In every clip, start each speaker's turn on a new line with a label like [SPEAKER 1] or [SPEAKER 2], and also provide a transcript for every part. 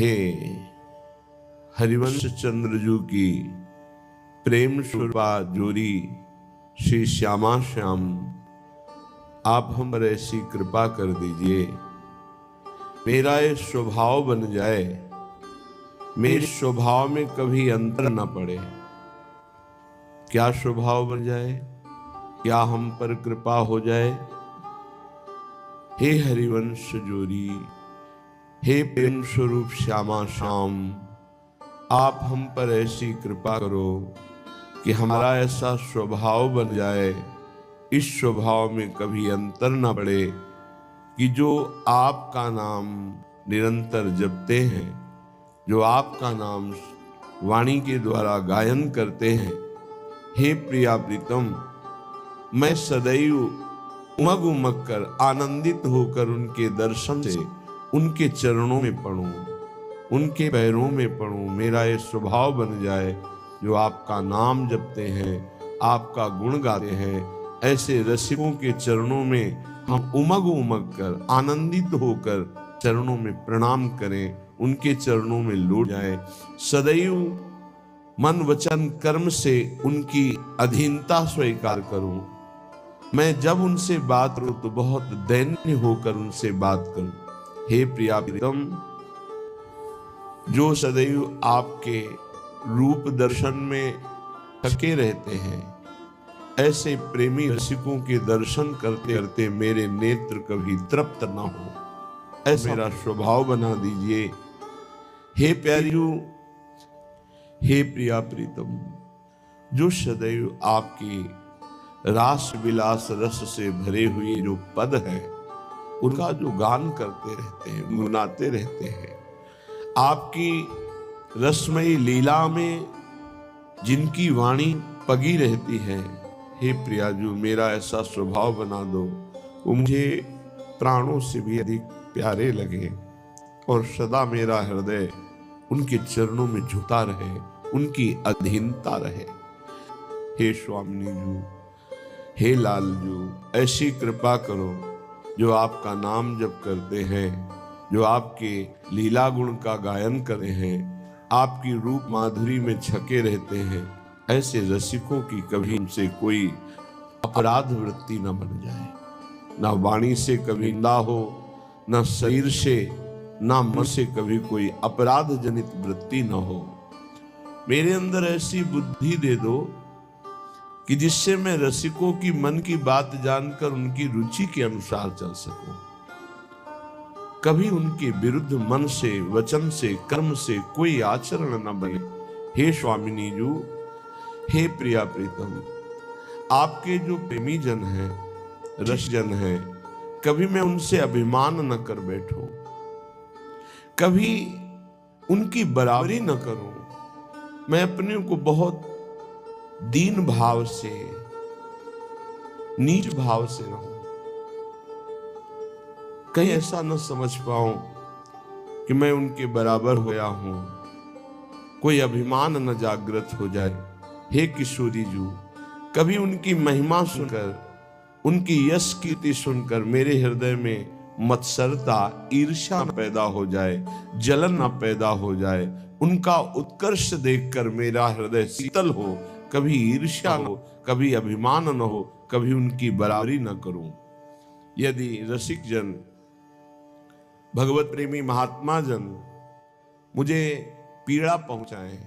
[SPEAKER 1] हे हरिवंश चंद्रजू की प्रेम स्वरूपा जोरी श्री श्यामा श्याम, आप हम पर ऐसी कृपा कर दीजिए, मेरा ये स्वभाव बन जाए, मेरे स्वभाव में कभी अंतर न पड़े। क्या स्वभाव बन जाए? क्या हम पर कृपा हो जाए? हे हरिवंश जोरी, हे प्रेम स्वरूप श्यामा श्याम, आप हम पर ऐसी कृपा करो कि हमारा ऐसा स्वभाव बन जाए, इस स्वभाव में कभी अंतर न पड़े कि जो आपका नाम निरंतर जपते हैं, जो आपका नाम वाणी के द्वारा गायन करते हैं, हे प्रिया प्रीतम, मैं सदैव उमग उमग कर आनंदित होकर उनके दर्शन से उनके चरणों में पड़ूं, उनके पैरों में पड़ूं। मेरा ये स्वभाव बन जाए, जो आपका नाम जपते हैं, आपका गुण गाते हैं, ऐसे रसिकों के चरणों में हम उमग उमग कर आनंदित होकर चरणों में प्रणाम करें, उनके चरणों में लौट जाए। सदैव मन वचन कर्म से उनकी अधीनता स्वीकार करूं। मैं जब उनसे बात करूं तो बहुत दैन्य होकर उनसे बात करूं। हे प्रिया प्रीतम, जो सदैव आपके रूप दर्शन में थके रहते हैं, ऐसे प्रेमी रसिकों के दर्शन करते करते मेरे नेत्र कभी तृप्त ना हो, ऐसा मेरा स्वभाव बना दीजिए। हे प्यारियों, हे प्रिया प्रीतम, जो सदैव आपकी रास विलास रस से भरे हुए जो पद है, उनका जो गान करते रहते हैं, गुनगुनाते रहते हैं, आपकी रसमयी लीला में जिनकी वाणी पगी रहती है, हे प्रियाजू, मेरा ऐसा स्वभाव बना दो वो मुझे प्राणों से भी अधिक प्यारे लगे और सदा मेरा हृदय उनके चरणों में झुका रहे, उनकी अधीनता रहे। हे स्वामिनी जू, हे लाल जू, ऐसी कृपा करो, जो आपका नाम जप करते हैं, जो आपके लीला गुण का गायन करते हैं, आपकी रूप माधुरी में छके रहते हैं, ऐसे रसिकों की कभी उनसे कोई अपराध वृत्ति न बन जाए। ना वाणी से कभी निंदा हो, ना शरीर से, ना मन से कभी कोई अपराध जनित वृत्ति न हो। मेरे अंदर ऐसी बुद्धि दे दो कि जिससे मैं रसिकों की मन की बात जानकर उनकी रुचि के अनुसार चल सकूं। कभी उनके विरुद्ध मन से, वचन से, कर्म से कोई आचरण न बने। हे स्वामिनी जू, हे प्रिया प्रीतम, आपके जो प्रेमी जन हैं, रसजन हैं, कभी मैं उनसे अभिमान न कर बैठूं, कभी उनकी बराबरी न करूं। मैं अपने को बहुत दीन भाव से, नीच भाव से रहूं। कहीं ऐसा न समझ पाऊं कि मैं उनके बराबर होया हूं, कोई अभिमान न जागृत हो जाए। हे किशोरी जू, कभी उनकी महिमा सुनकर, उनकी यश कीर्ति सुनकर मेरे हृदय में मत्सरता, ईर्ष्या न पैदा हो जाए, जलन न पैदा हो जाए। उनका उत्कर्ष देखकर मेरा हृदय शीतल हो, कभी ईर्ष्या न हो, कभी अभिमान न हो, कभी उनकी बराबरी न करूं। यदि रसिक जन, भगवत प्रेमी महात्मा जन मुझे पीड़ा पहुंचाए,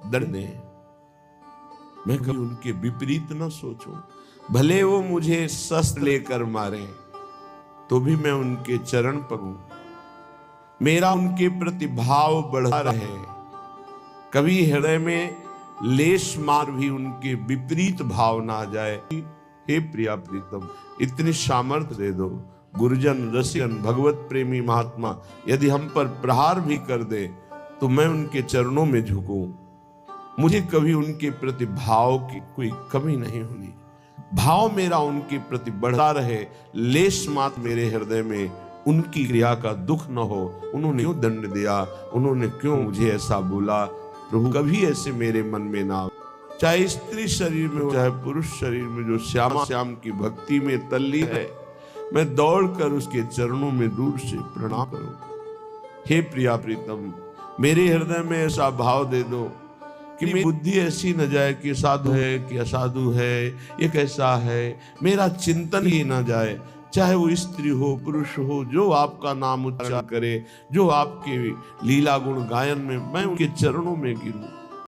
[SPEAKER 1] दर्द दें, मैं कभी उनके विपरीत न सोचूं। भले वो मुझे शस्त्र लेकर मारे तो भी मैं उनके चरण पर हूं। मेरा उनके प्रति भाव बढ़ा रहे, कभी हृदय में लेश मार भी उनके विपरीत भाव ना आ जाए। हे प्रिया प्रीतम, इतनी सामर्थ्य दे दो। गुरुजन, रसिकन, भगवत प्रेमी महात्मा यदि हम पर प्रहार भी कर दे तो मैं उनके चरणों में झुकूं। मुझे कभी उनके प्रति भाव की कोई कमी नहीं होनी। भाव मेरा उनके प्रति बढ़ा रहे, लेश मात्र मेरे हृदय में उनकी क्रिया का दुख न हो। उन्होंने क्यों दंड दिया, उन्होंने क्यों मुझे ऐसा बोला, प्रभु कभी ऐसे मेरे मन में ना, चाहे स्त्री शरीर में हो चाहे पुरुष शरीर में, जो श्यामा श्याम की भक्ति में तल्लीन है, मैं दौड़कर उसके चरणों में दूर से प्रणाम करूं। हे प्रिया प्रीतम, मेरे हृदय में ऐसा भाव दे दो कि मेरी बुद्धि ऐसी न जाए कि साधु है कि असाधु है, ये कैसा है, मेरा चिंतन ही न जाए। चाहे वो स्त्री हो पुरुष हो, जो आपका नाम उच्चारण करे, जो आपके लीला गुण गायन में, मैं उनके चरणों में गिरूं।